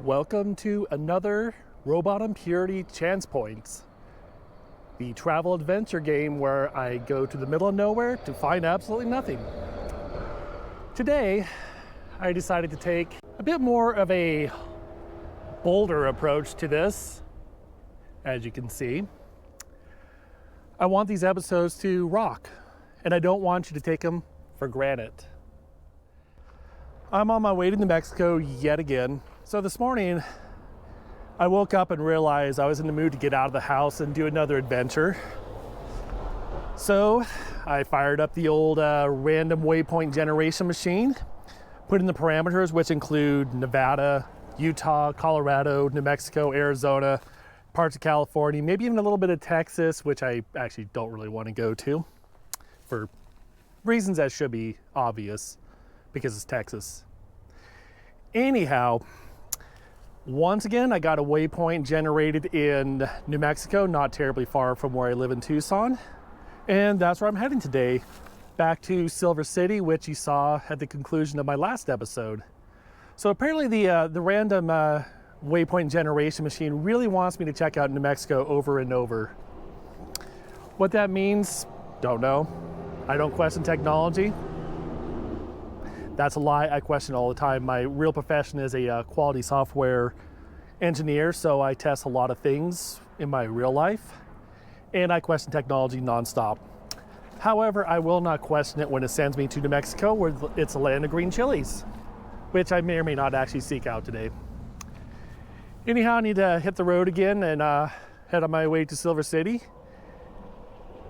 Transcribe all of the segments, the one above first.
Welcome to another Robot Impurity Chance Points, the travel adventure game where I go to the middle of nowhere to find absolutely nothing. Today, I decided to take a bit more of a bolder approach to this. As you can see, I want these episodes to rock, and I don't want you to take them for granted. I'm on my way to New Mexico yet again. So this morning, I woke up and realized I was in the mood to get out of the house and do another adventure. So I fired up the old random waypoint generation machine, put in the parameters, which include Nevada, Utah, Colorado, New Mexico, Arizona, parts of California, maybe even a little bit of Texas, which I actually don't really want to go to for reasons that should be obvious because it's Texas. Anyhow, once again, I got a waypoint generated in New Mexico, not terribly far from where I live in Tucson. And that's where I'm heading today, back to Silver City, which you saw at the conclusion of my last episode. So apparently the random waypoint generation machine really wants me to check out New Mexico over and over. What that means, don't know. I don't question technology. That's a lie. I question all the time. My real profession is a quality software engineer, so I test a lot of things in my real life, and I question technology nonstop. However, I will not question it when it sends me to New Mexico, where it's a land of green chilies, which I may or may not actually seek out today. Anyhow, I need to hit the road again and head on my way to Silver City.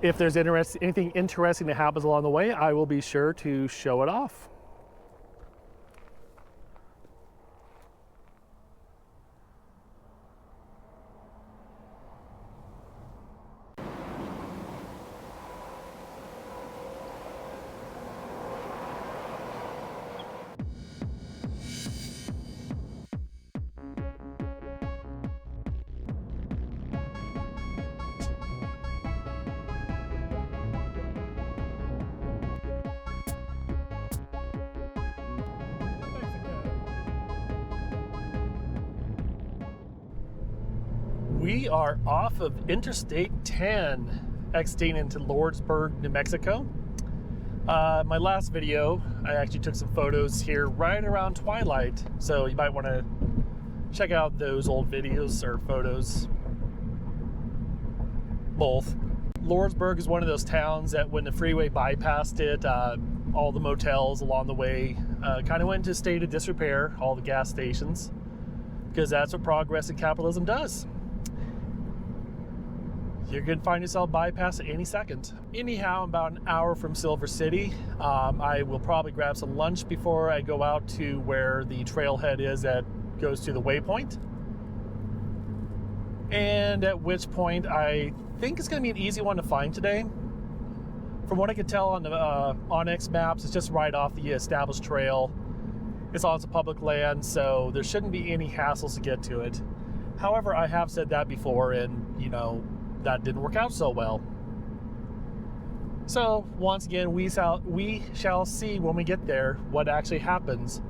If there's anything interesting that happens along the way, I will be sure to show it off. We are off of Interstate 10, exiting into Lordsburg, New Mexico. My last video, I actually took some photos here right around twilight, so you might want to check out those old videos or photos. Both. Lordsburg is one of those towns that when the freeway bypassed it, all the motels along the way kind of went into a state of disrepair, all the gas stations, because that's what progress and capitalism does. You're going to find yourself bypassed at any second. Anyhow, I'm about an hour from Silver City. I will probably grab some lunch before I go out to where the trailhead is that goes to the Waypoint. And at which point I think it's going to be an easy one to find today. From what I can tell on the Onyx maps, it's just right off the established trail. It's on some public land, so there shouldn't be any hassles to get to it. However, I have said that before, and that didn't work out so well. So once again, we shall see when we get there what actually happens.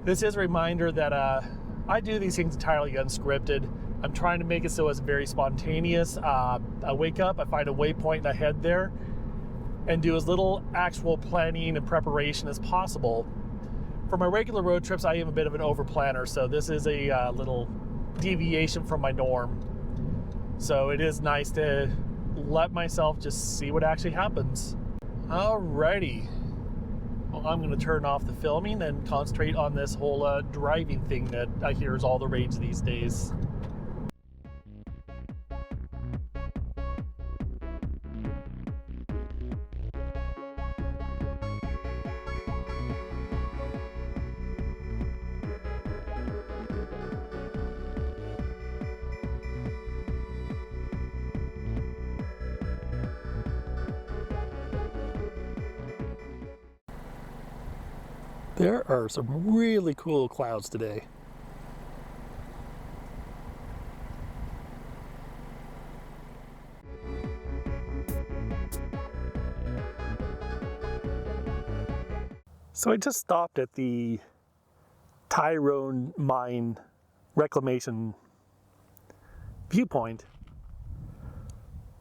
This is a reminder that I do these things entirely unscripted. I'm trying to make it so it's very spontaneous. I wake up, I find a waypoint, and I head there and do as little actual planning and preparation as possible. For my regular road trips, I am a bit of an over-planner, so this is a little deviation from my norm. So it is nice to let myself just see what actually happens. Alrighty. Well, I'm going to turn off the filming and concentrate on this whole driving thing that I hear is all the rage these days. There are some really cool clouds today. So I just stopped at the Tyrone mine reclamation viewpoint.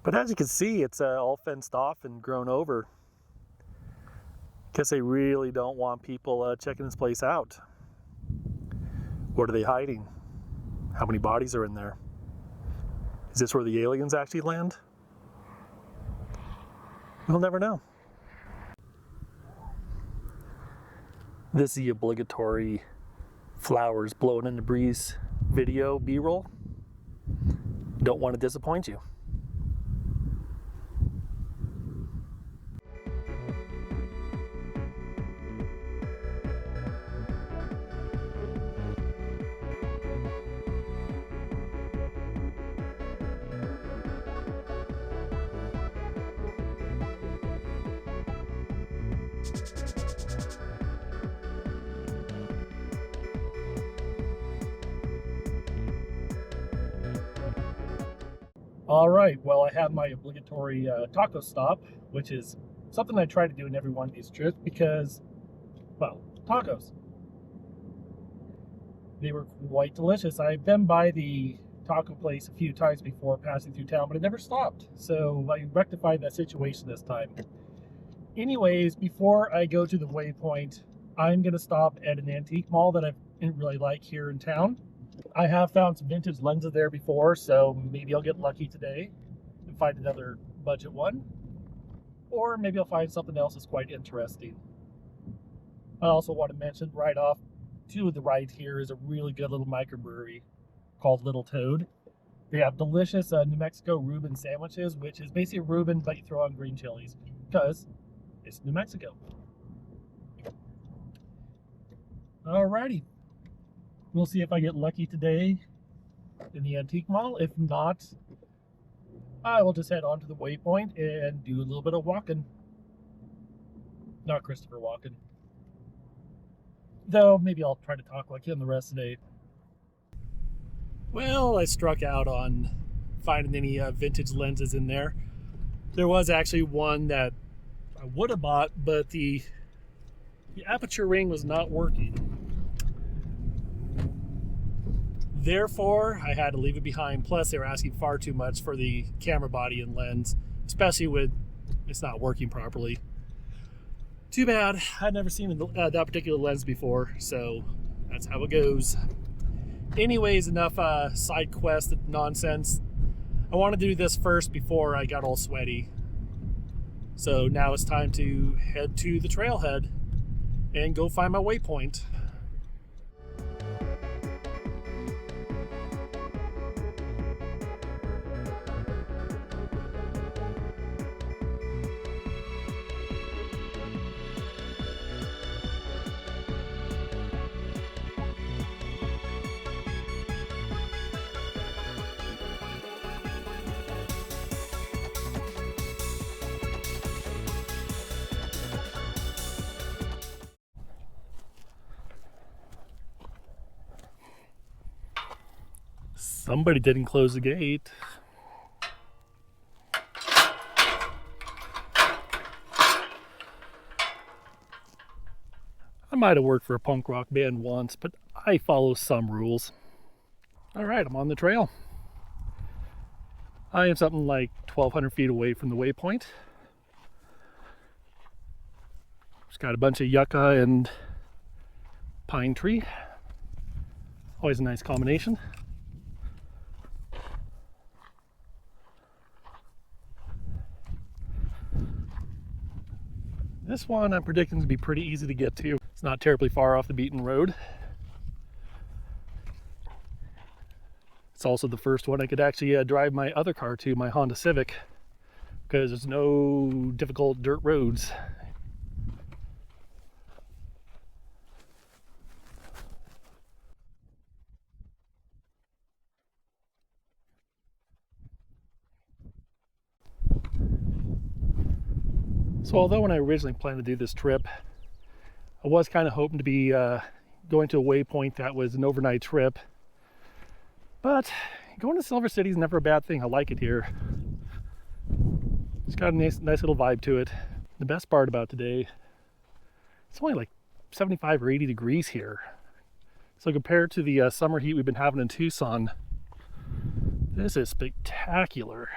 But as you can see, it's all fenced off and grown over. Guess they really don't want people checking this place out. What are they hiding? How many bodies are in there? Is this where the aliens actually land? We'll never know. This is the obligatory flowers blowing in the breeze video B-roll. Don't want to disappoint you. All right, well, I have my obligatory taco stop, which is something I try to do in every one of these trips because, well, tacos. They were quite delicious. I've been by the taco place a few times before passing through town, but it never stopped. So I rectified that situation this time. Anyways, before I go to the Waypoint, I'm going to stop at an antique mall that I really like here in town. I have found some vintage lenses there before, so maybe I'll get lucky today and find another budget one. Or maybe I'll find something else that's quite interesting. I also want to mention right off to the right here is a really good little microbrewery called Little Toad. They have delicious New Mexico Reuben sandwiches, which is basically Reuben, but you throw on green chilies because it's New Mexico. Alrighty. We'll see if I get lucky today in the antique mall. If not, I will just head on to the Waypoint and do a little bit of walking. Not Christopher walking. Though, maybe I'll try to talk like him the rest of the day. Well, I struck out on finding any vintage lenses in there. There was actually one that I would have bought, but the aperture ring was not working. Therefore, I had to leave it behind. Plus, they were asking far too much for the camera body and lens, especially with it's not working properly. Too bad. I'd never seen that particular lens before, so that's how it goes. Anyways, enough side quest nonsense. I wanted to do this first before I got all sweaty. So now it's time to head to the trailhead and go find my waypoint. Somebody didn't close the gate. I might have worked for a punk rock band once, but I follow some rules. All right, I'm on the trail. I am something like 1,200 feet away from the waypoint. It's got a bunch of yucca and pine tree. Always a nice combination. This one I'm predicting to be pretty easy to get to. It's not terribly far off the beaten road. It's also the first one I could actually drive my other car to, my Honda Civic, because there's no difficult dirt roads. So although when I originally planned to do this trip, I was kind of hoping to be going to a waypoint that was an overnight trip. But going to Silver City is never a bad thing. I like it here. It's got a nice little vibe to it. The best part about today, it's only like 75 or 80 degrees here. So compared to the summer heat we've been having in Tucson, this is spectacular.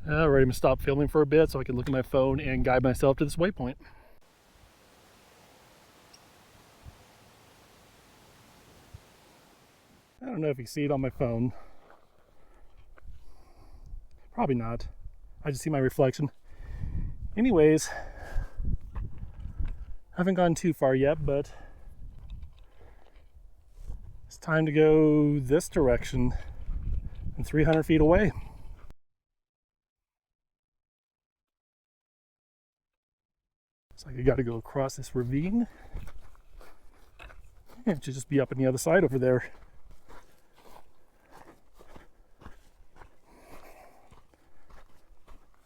All right, I'm gonna stop filming for a bit so I can look at my phone and guide myself to this waypoint. I don't know if you see it on my phone. Probably not. I just see my reflection. Anyways, I haven't gone too far yet, but it's time to go this direction and 300 feet away. Looks like I got to go across this ravine. It should just be up on the other side over there.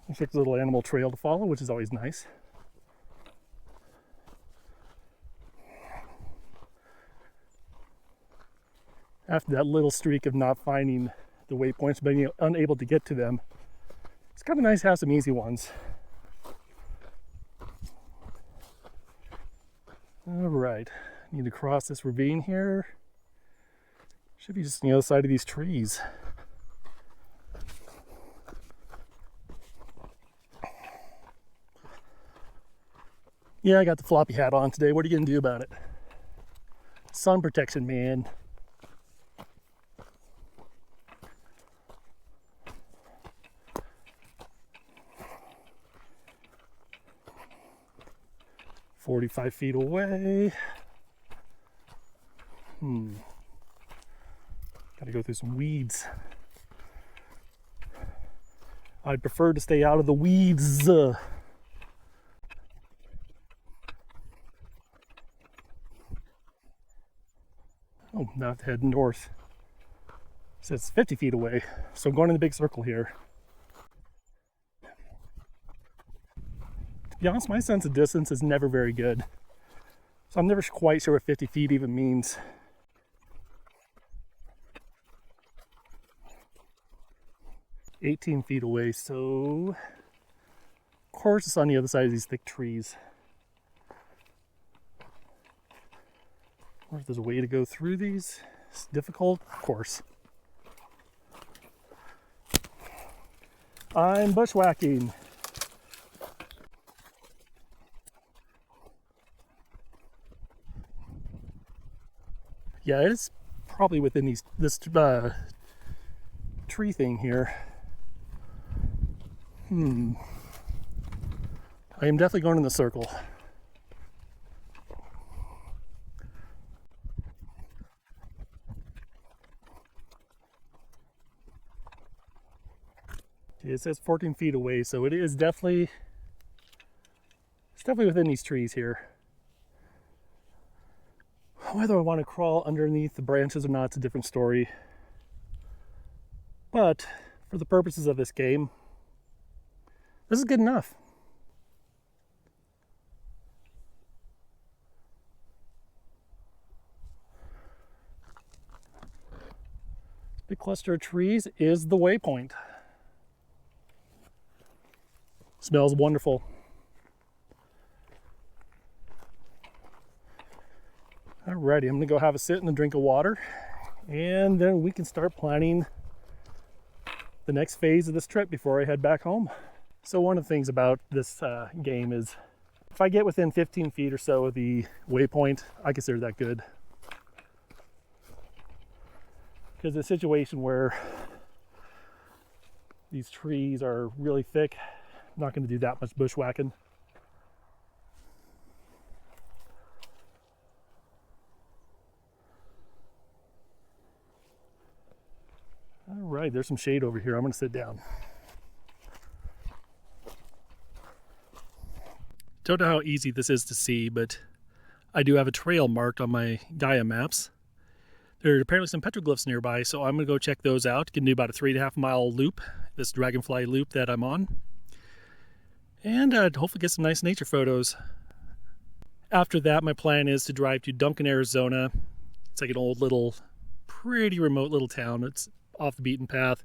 Looks like a little animal trail to follow, which is always nice. After that little streak of not finding the waypoints, being unable to get to them, it's kind of nice to have some easy ones. All right, need to cross this ravine here. Should be just on the other side of these trees. Yeah, I got the floppy hat on today. What are you gonna do about it? Sun protection, man. "45 feet away. Gotta go through some weeds. I'd prefer to stay out of the weeds. Oh, now I have to head north. It says 50 feet away, so I'm going in the big circle here. To be honest, my sense of distance is never very good, so I'm never quite sure what 50 feet even means. "18 feet away, so of course it's on the other side of these thick trees. Or if there's a way to go through these. It's difficult, of course. I'm bushwhacking. Yeah, it's probably within this tree thing here. I am definitely going in the circle. It says 14 feet away, so it is definitely within these trees here. Whether I want to crawl underneath the branches or not, it's a different story. But for the purposes of this game, this is good enough. This big cluster of trees is the waypoint. Smells wonderful. Alrighty, I'm gonna go have a sit and a drink of water, and then we can start planning the next phase of this trip before I head back home. So one of the things about this game is if I get within 15 feet or so of the waypoint, I consider that good. Because the situation where these trees are really thick, I'm not going to do that much bushwhacking. All right, there's some shade over here. I'm going to sit down. Don't know how easy this is to see, but I do have a trail marked on my Gaia maps. There are apparently some petroglyphs nearby, so I'm going to go check those out. Can do about a 3.5 mile loop, this dragonfly loop that I'm on. And hopefully get some nice nature photos. After that, my plan is to drive to Duncan, Arizona. It's like an old little, pretty remote little town. It's off the beaten path.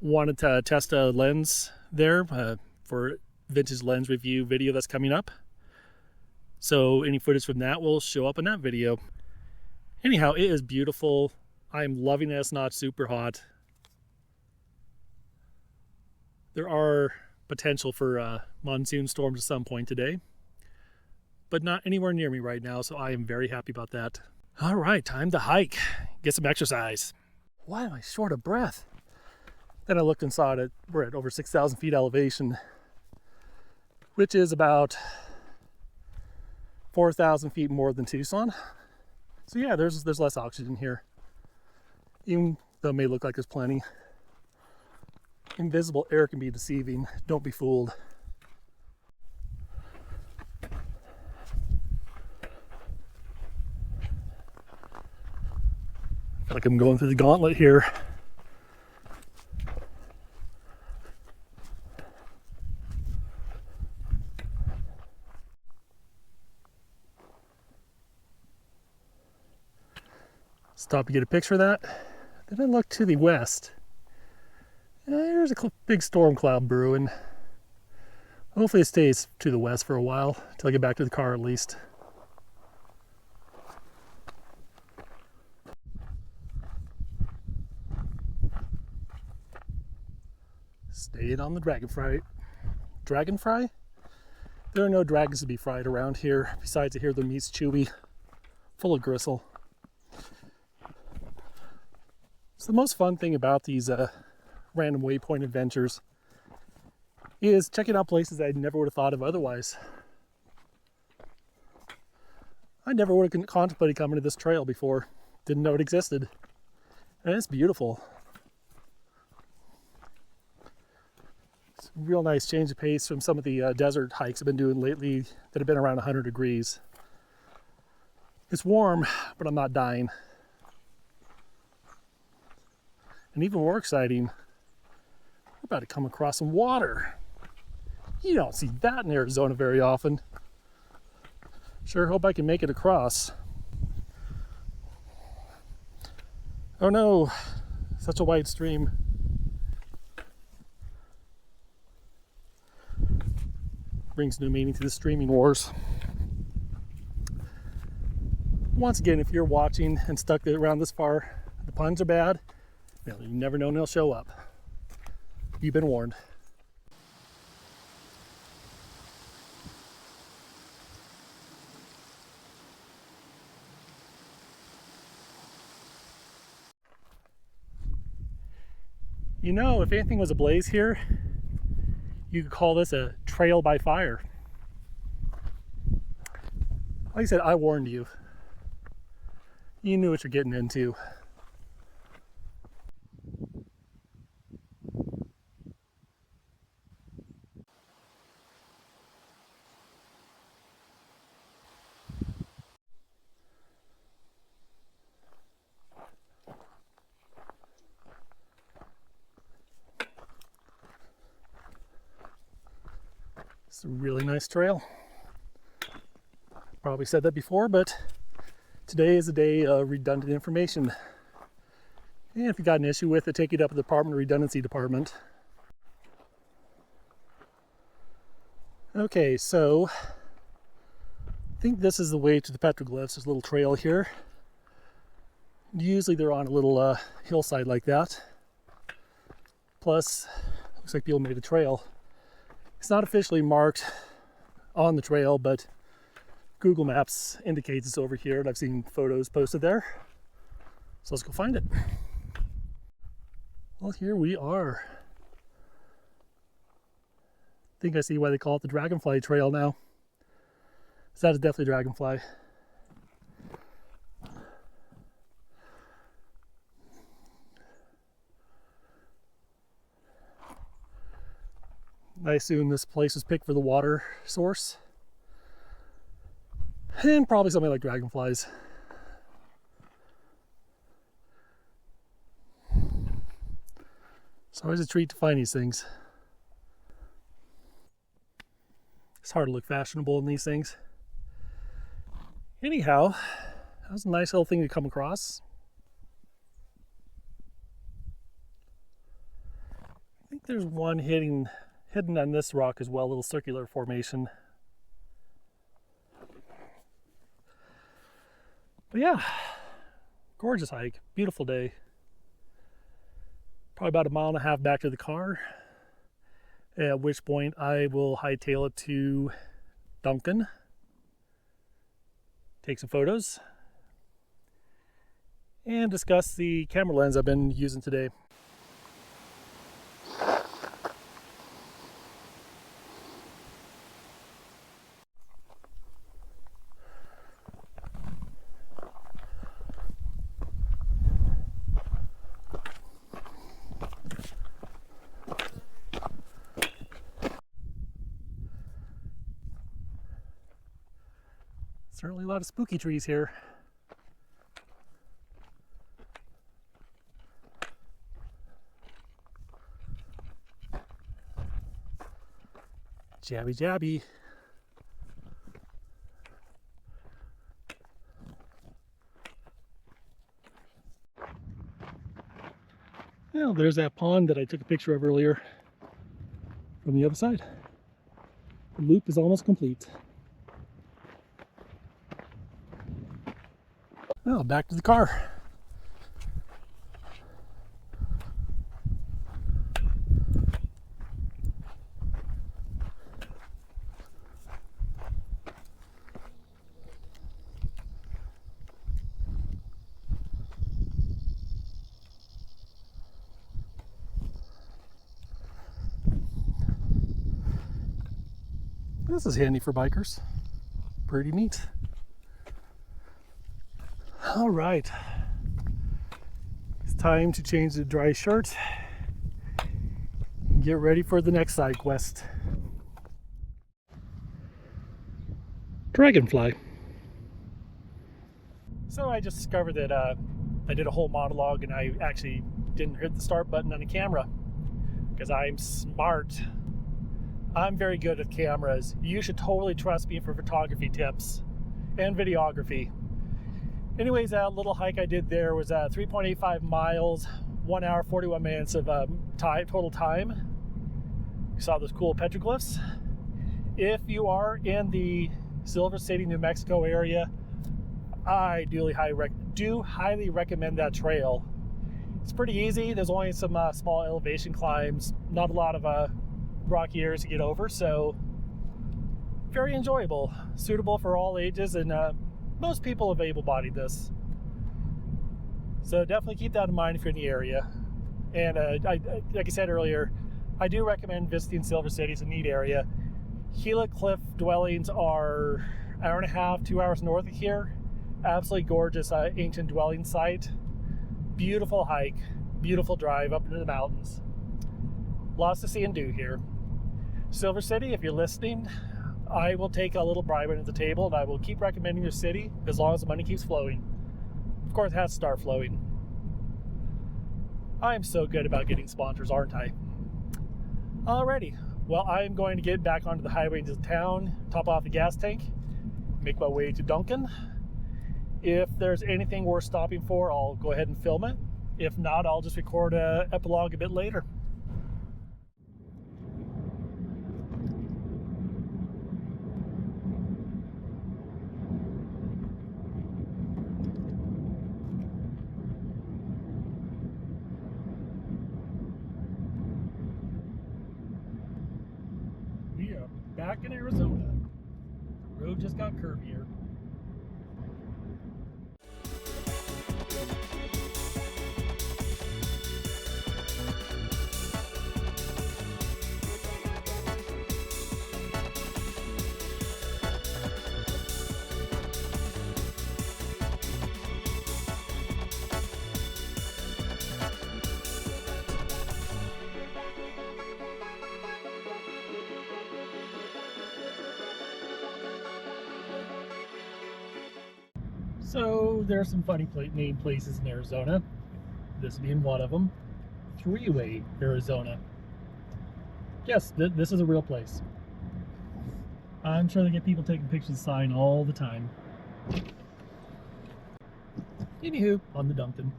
Wanted to test a lens there for vintage lens review video that's coming up. So any footage from that will show up in that video. Anyhow, it is beautiful. I'm loving it. It's not super hot. There are potential for monsoon storms at some point today, but not anywhere near me right now, so I am very happy about that. All right, time to hike, get some exercise. Why am I short of breath? Then I looked and saw that we're at over 6,000 feet elevation, which is about 4,000 feet more than Tucson. So yeah, there's less oxygen here, even though it may look like there's plenty. Invisible air can be deceiving. Don't be fooled. I feel like I'm going through the gauntlet here. Stop to get a picture of that. Then I look to the west. There's a big storm cloud brewing. Hopefully it stays to the west for a while, until I get back to the car at least. Staying on the dragonfly. Dragonfly? There are no dragons to be fried around here. Besides, I hear the meat's chewy, full of gristle. So the most fun thing about these random waypoint adventures is checking out places I never would have thought of otherwise. I never would have contemplated coming to this trail before. Didn't know it existed. And it's beautiful. It's a real nice change of pace from some of the desert hikes I've been doing lately that have been around 100 degrees. It's warm, but I'm not dying. And even more exciting, we're about to come across some water. You don't see that in Arizona very often. Sure hope I can make it across. Oh no, such a wide stream. Brings new meaning to the streaming wars. Once again, if you're watching and stuck around this far, the puns are bad. You never know when they'll show up. You've been warned. You know, if anything was ablaze here, you could call this a trail by fire. Like I said, I warned you. You knew what you're getting into. It's a really nice trail. Probably said that before, but today is a day of redundant information. And if you got an issue with it, take it up to the Department of Redundancy Department. Okay, so I think this is the way to the petroglyphs. There's a little trail here. Usually they're on a little hillside like that. Plus, looks like people made a trail. It's not officially marked on the trail, but Google Maps indicates it's over here, and I've seen photos posted there. So let's go find it. Well, here we are. I think I see why they call it the Dragonfly Trail now. So that is definitely dragonfly. I assume this place was picked for the water source. And probably something like dragonflies. It's always a treat to find these things. It's hard to look fashionable in these things. Anyhow, that was a nice little thing to come across. I think there's one hidden on this rock as well, a little circular formation. But yeah, gorgeous hike, beautiful day. Probably about a mile and a half back to the car, at which point I will hightail it to Duncan, take some photos, and discuss the camera lens I've been using today. Certainly a lot of spooky trees here. Jabby jabby. Well, there's that pond that I took a picture of earlier from the other side. The loop is almost complete. Well, back to the car. This is handy for bikers. Pretty neat. All right. It's time to change the dry shirt and get ready for the next side quest. Dragonfly. So I just discovered that I did a whole monologue and I actually didn't hit the start button on the camera because I'm smart. I'm very good at cameras. You should totally trust me for photography tips and videography. Anyways, that little hike I did there was 3.85 miles, 1 hour, 41 minutes of total time. You saw those cool petroglyphs. If you are in the Silver City, New Mexico area, I do highly recommend that trail. It's pretty easy. There's only some small elevation climbs, not a lot of rocky areas to get over, so very enjoyable, suitable for all ages, and most people have able-bodied this. So definitely keep that in mind if you're in the area. And like I said earlier, I do recommend visiting Silver City. It's a neat area. Gila Cliff dwellings are an hour and a half, 2 hours north of here. Absolutely gorgeous ancient dwelling site. Beautiful hike, beautiful drive up into the mountains. Lots to see and do here. Silver City, if you're listening, I will take a little bribe under the table and I will keep recommending your city as long as the money keeps flowing. Of course, it has to start flowing. I'm so good about getting sponsors, aren't I? Alrighty, well, I'm going to get back onto the highway into town, top off the gas tank, make my way to Duncan. If there's anything worth stopping for, I'll go ahead and film it. If not, I'll just record an epilogue a bit later. We are back in Arizona. The road just got curvier. So there are some funny named places in Arizona, this being one of them. Three-Way, Arizona. Yes, this is a real place. I'm sure they get people taking pictures of the sign all the time. Anywho, on the Duncan.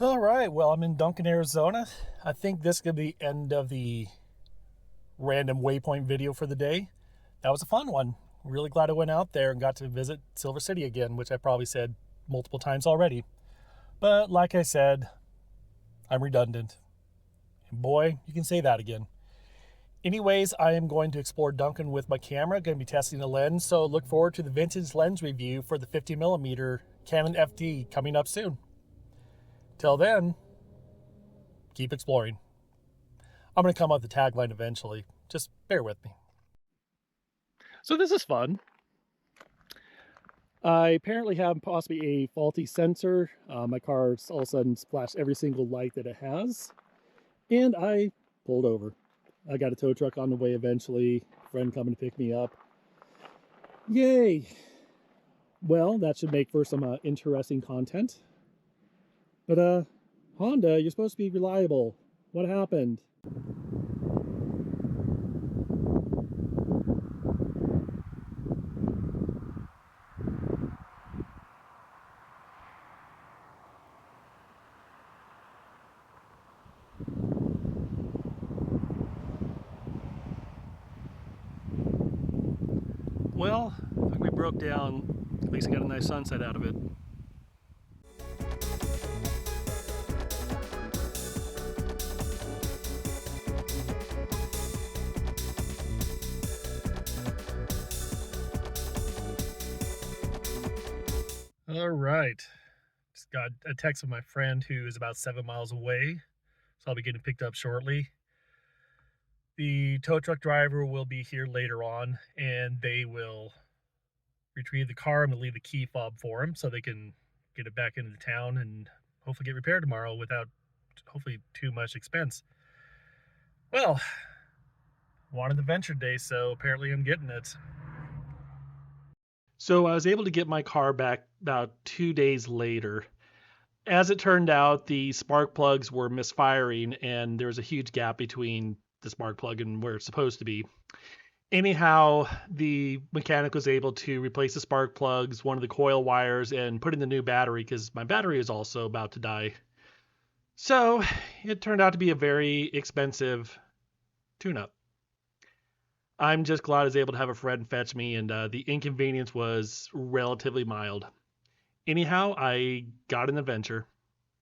All right, well, I'm in Duncan, Arizona. I think this could be the end of the random waypoint video for the day. That was a fun one. Really glad I went out there and got to visit Silver City again, which I probably said multiple times already. But like I said, I'm redundant. And boy, you can say that again. Anyways, I am going to explore Duncan with my camera. Going to be testing the lens, so look forward to the vintage lens review for the 50mm Canon FD coming up soon. Till then, keep exploring. I'm going to come up with the tagline eventually. Just bear with me. So this is fun. I apparently have possibly a faulty sensor. My car all of a sudden flashed every single light that it has. And I pulled over. I got a tow truck on the way eventually. Friend coming to pick me up. Yay! Well, that should make for some interesting content. But Honda, you're supposed to be reliable. What happened? Well, I think we broke down. At least I got a nice sunset out of it. All right. Just got a text from my friend who is about 7 miles away, so I'll be getting picked up shortly. The tow truck driver will be here later on, and they will retrieve the car. I'm going to leave the key fob for them so they can get it back into the town and hopefully get repaired tomorrow without hopefully too much expense. Well, wanted the venture day, so apparently I'm getting it. So I was able to get my car back about 2 days later. As it turned out, the spark plugs were misfiring and there was a huge gap between the spark plug and where it's supposed to be. Anyhow, the mechanic was able to replace the spark plugs, one of the coil wires, and put in the new battery because my battery is also about to die. So it turned out to be a very expensive tune-up. I'm just glad I was able to have a friend fetch me, and the inconvenience was relatively mild. Anyhow, I got an adventure.